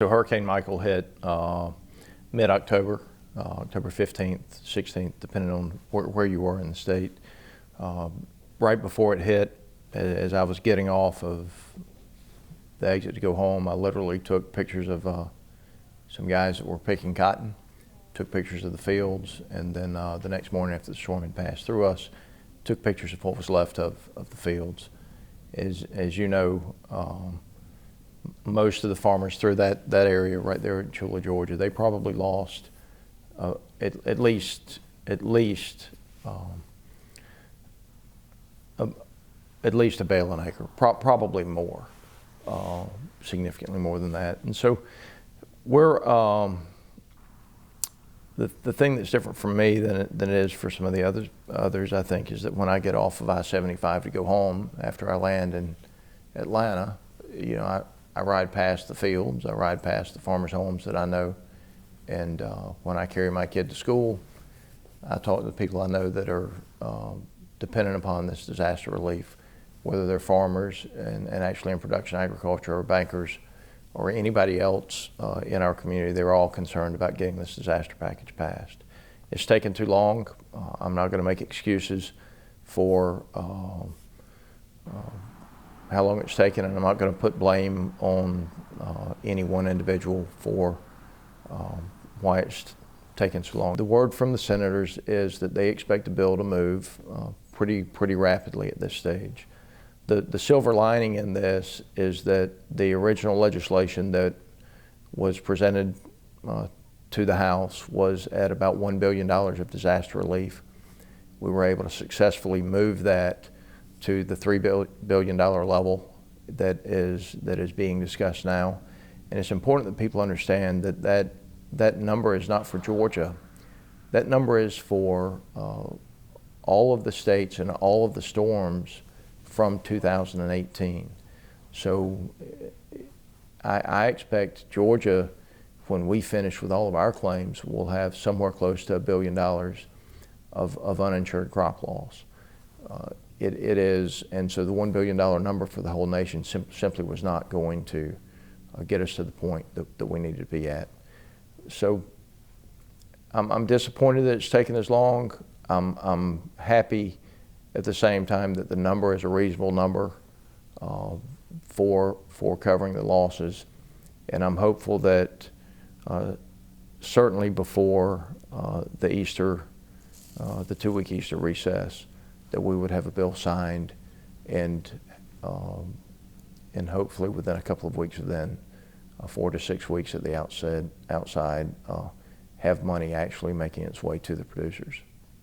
So Hurricane Michael hit mid-October, October 15th, 16th, depending on where you were in the state. Right before it hit, as I was getting off of the exit to go home, I literally took pictures of some guys that were picking cotton, took pictures of the fields, and then the next morning after the storm had passed through us, took pictures of what was left of the fields. As you know, most of the farmers through that area right there in Chula, Georgia, they probably lost at least a bale an acre, probably more, significantly more than that. And so we're the thing that's different for me than it is for some of the others, I think, is that when I get off of I-75 to go home after I land in Atlanta, you know, I ride past the fields, I ride past the farmers' homes that I know, and when I carry my kid to school, I talk to the people I know that are dependent upon this disaster relief, whether they're farmers and actually in production agriculture, or bankers, or anybody else in our community. They're all concerned about getting this disaster package passed. It's taken too long. I'm not going to make excuses for how long it's taken, and I'm not going to put blame on any one individual for why it's taken so long. The word from the senators is that they expect the bill to move pretty rapidly at this stage. The silver lining in this is that the original legislation that was presented to the House was at about $1 billion of disaster relief. We were able to successfully move that to the $3 billion level that is being discussed now. And it's important that people understand that number is not for Georgia. That number is for all of the states and all of the storms from 2018. So I expect Georgia, when we finish with all of our claims, will have somewhere close to $1 billion of uninsured crop loss. It is, and so the $1 billion number for the whole nation simply was not going to get us to the point that we needed to be at. So I'm disappointed that it's taken as long. I'm happy at the same time that the number is a reasonable number for covering the losses, and I'm hopeful that certainly before the Easter, the 2-week Easter recess, that we would have a bill signed, and hopefully within a couple of weeks then, 4 to 6 weeks at the outside, have money actually making its way to the producers.